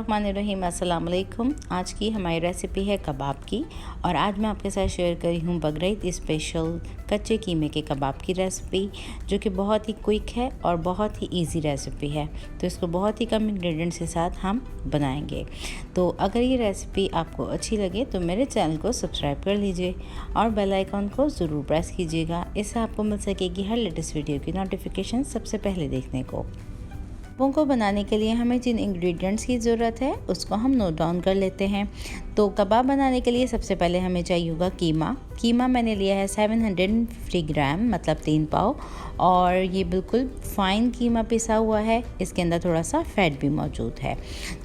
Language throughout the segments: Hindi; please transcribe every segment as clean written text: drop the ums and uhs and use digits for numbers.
बिस्मिल्लाहिर्रहमानिर्रहीम। अस्सलाम वालेकुम। आज की हमारी रेसिपी है कबाब की और आज मैं आपके साथ शेयर करी हूँ बकरीद स्पेशल कच्चे कीमे के कबाब की रेसिपी, जो कि बहुत ही क्विक है और बहुत ही इजी रेसिपी है। तो इसको बहुत ही कम इंग्रेडिएंट्स के साथ हम बनाएंगे। तो अगर ये रेसिपी आपको अच्छी लगे तो मेरे चैनल को सब्सक्राइब कर लीजिए और बेल आइकॉन को ज़रूर प्रेस कीजिएगा। इससे आपको मिल सकेगी हर लेटेस्ट वीडियो की नोटिफिकेशन सबसे पहले देखने को। कबाबों को बनाने के लिए हमें जिन इंग्रेडिएंट्स की ज़रूरत है उसको हम नोट डाउन कर लेते हैं। तो कबाब बनाने के लिए सबसे पहले हमें चाहिए होगा कीमा मैंने लिया है 750 ग्राम, मतलब 3 पाव, और ये बिल्कुल फ़ाइन कीमा पिसा हुआ है। इसके अंदर थोड़ा सा फैट भी मौजूद है।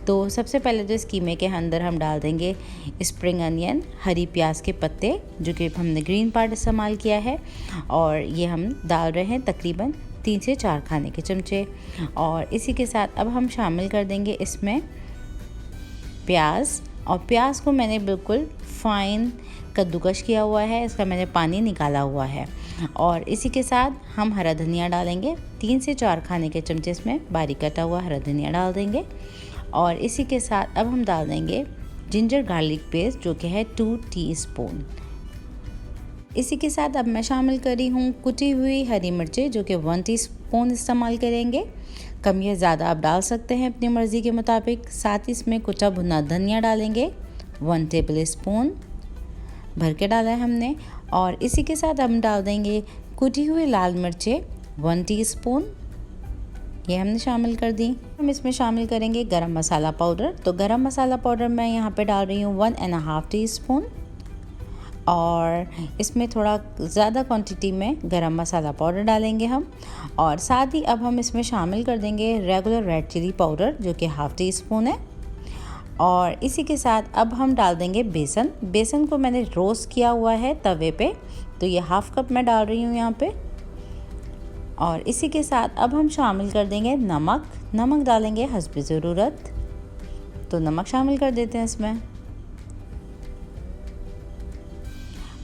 तो सबसे पहले तो इस कीमे के अंदर हम डाल देंगे स्प्रिंग अनियन, हरी प्याज के पत्ते, जो कि हमने ग्रीन पार्ट इस्तेमाल किया है, और ये हम डाल रहे हैं तकरीबन 3 से 4 खाने के चमचे। और इसी के साथ अब हम शामिल कर देंगे इसमें प्याज, और प्याज को मैंने बिल्कुल फ़ाइन कद्दूकश किया हुआ है, इसका मैंने पानी निकाला हुआ है। और इसी के साथ हम हरा धनिया डालेंगे, 3 से 4 खाने के चमचे इसमें बारीक कटा हुआ हरा धनिया डाल देंगे। और इसी के साथ अब हम डाल देंगे जिंजर गार्लिक पेस्ट, जो कि है 2 टीस्पून। इसी के साथ अब मैं शामिल करी हूँ कुटी हुई हरी मिर्चें, जो कि 1 टीस्पून इस्तेमाल करेंगे। कम या ज़्यादा आप डाल सकते हैं अपनी मर्ज़ी के मुताबिक। साथ ही इसमें कुचा भुना धनिया डालेंगे, 1 टेबल स्पून भर के डाला है हमने। और इसी के साथ हम डाल देंगे कुटी हुई लाल मिर्चें 1 टीस्पून, ये हमने शामिल कर दी। हम इसमें शामिल करेंगे गरम मसाला पाउडर। तो गरम मसाला पाउडर मैं यहाँ पे डाल रही हूँ 1.5 टीस्पून, और इसमें थोड़ा ज़्यादा क्वांटिटी में गरम मसाला पाउडर डालेंगे हम। और साथ ही अब हम इसमें शामिल कर देंगे रेगुलर रेड चिली पाउडर, जो कि 1/2 टीस्पून है। और इसी के साथ अब हम डाल देंगे बेसन को मैंने रोस्ट किया हुआ है तवे पे, तो ये 1/2 कप मैं डाल रही हूँ यहाँ पे। और इसी के साथ अब हम शामिल कर देंगे नमक डालेंगे हस्बे ज़रूरत, तो नमक शामिल कर देते हैं इसमें।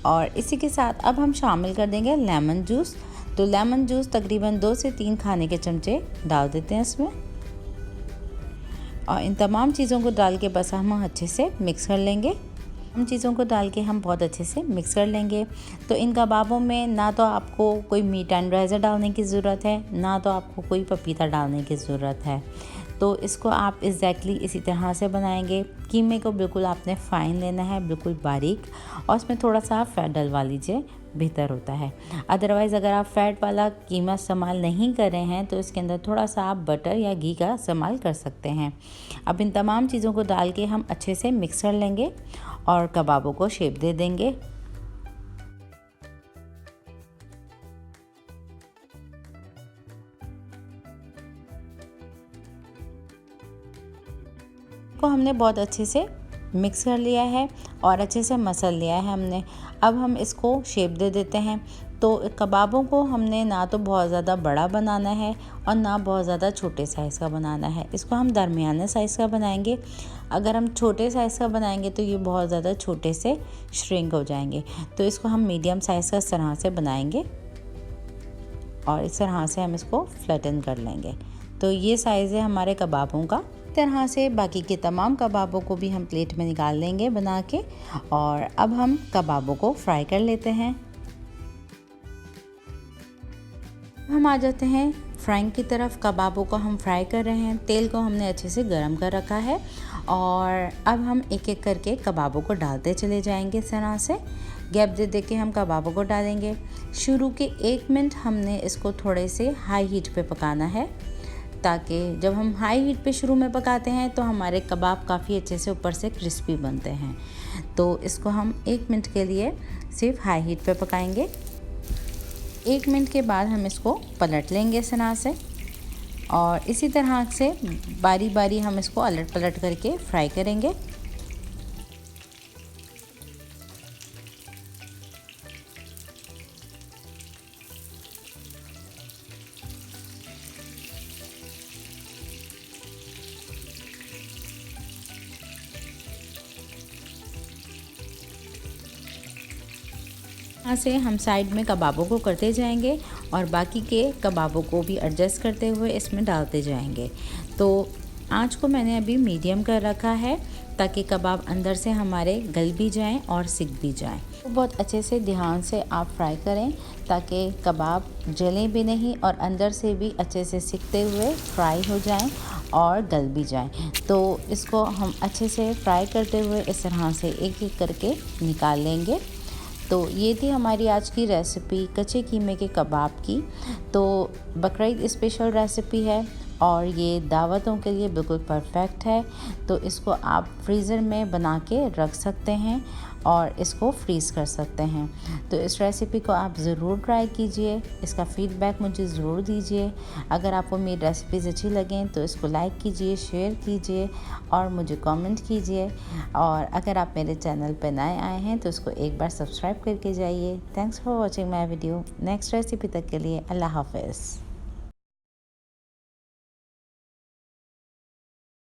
और इसी के साथ अब हम शामिल कर देंगे लेमन जूस। तो लेमन जूस तकरीबन 2 से 3 खाने के चमचे डाल देते हैं इसमें। और इन तमाम चीज़ों को डाल के बस हम अच्छे से मिक्स कर लेंगे। इन चीज़ों को डाल के हम बहुत अच्छे से मिक्स कर लेंगे। तो इन कबाबों में ना तो आपको कोई मीट टेंडराइज़र डालने की ज़रूरत है, ना तो आपको कोई पपीता डालने की ज़रूरत है। तो इसको आप एग्जैक्टली इसी तरह से बनाएंगे। कीमे को बिल्कुल आपने फ़ाइन लेना है, बिल्कुल बारीक, और इसमें थोड़ा सा आप फैट डलवा लीजिए, बेहतर होता है। अदरवाइज़ अगर आप फ़ैट वाला कीमा इस्तेमाल नहीं कर रहे हैं तो इसके अंदर थोड़ा सा आप बटर या घी का इस्तेमाल कर सकते हैं। अब इन तमाम चीज़ों को डाल के हम अच्छे से मिक्स कर लेंगे और कबाबों को शेप दे देंगे। को हमने बहुत अच्छे से मिक्स कर लिया है और अच्छे से मसल लिया है हमने। अब हम इसको शेप दे देते हैं। तो कबाबों को हमने ना तो बहुत ज़्यादा बड़ा बनाना है और ना बहुत ज़्यादा छोटे साइज़ का बनाना है। इसको हम दरमियाने साइज़ का बनाएंगे। अगर हम छोटे साइज़ का बनाएंगे तो ये बहुत ज़्यादा छोटे से श्रिंक हो जाएंगे। तो इसको हम मीडियम साइज़ का इस तरह से बनाएंगे और इस तरह से हम इसको फ्लैटन कर लेंगे। तो ये साइज़ है हमारे कबाबों का। तरह से बाकी के तमाम कबाबों को भी हम प्लेट में निकाल लेंगे बना के। और अब हम कबाबों को फ्राई कर लेते हैं। हम आ जाते हैं फ्राइंग की तरफ। कबाबों को हम फ्राई कर रहे हैं। तेल को हमने अच्छे से गर्म कर रखा है और अब हम एक एक करके कबाबों को डालते चले जाएंगे। इस तरह से गैप दे के हम कबाबों को डालेंगे। शुरू के 1 मिनट हमने इसको थोड़े से हाई हीट पे पकाना है, ताकि जब हम हाई हीट पे शुरू में पकाते हैं तो हमारे कबाब काफ़ी अच्छे से ऊपर से क्रिस्पी बनते हैं। तो इसको हम 1 मिनट के लिए सिर्फ हाई हीट पे पकाएंगे। 1 मिनट के बाद हम इसको पलट लेंगे इस तरह से, और इसी तरह से बारी बारी हम इसको अलट पलट करके फ्राई करेंगे। यहाँ से हम साइड में कबाबों को करते जाएंगे और बाकी के कबाबों को भी एडजस्ट करते हुए इसमें डालते जाएंगे। तो आँच को मैंने अभी मीडियम कर रखा है ताकि कबाब अंदर से हमारे गल भी जाएं और सिक भी जाएं। तो बहुत अच्छे से ध्यान से आप फ्राई करें ताकि कबाब जलें भी नहीं और अंदर से भी अच्छे से सिकते हुए फ्राई हो जाएं और गल भी जाएं। तो इसको हम अच्छे से फ्राई करते हुए इस तरह से एक एक करके निकाल लेंगे। तो ये थी हमारी आज की रेसिपी कच्चे कीमे के कबाब की। तो बकरीद स्पेशल रेसिपी है और ये दावतों के लिए बिल्कुल परफेक्ट है। तो इसको आप फ्रीज़र में बना के रख सकते हैं और इसको फ्रीज़ कर सकते हैं। तो इस रेसिपी को आप ज़रूर ट्राई कीजिए, इसका फ़ीडबैक मुझे ज़रूर दीजिए। अगर आपको मेरी रेसिपीज़ अच्छी लगें तो इसको लाइक कीजिए, शेयर कीजिए और मुझे कमेंट कीजिए। और अगर आप मेरे चैनल पर नए आए हैं तो इसको एक बार सब्सक्राइब करके जाइए। Thanks for watching my video. Next recipe तक के लिए अल्लाह हाफ़िज़।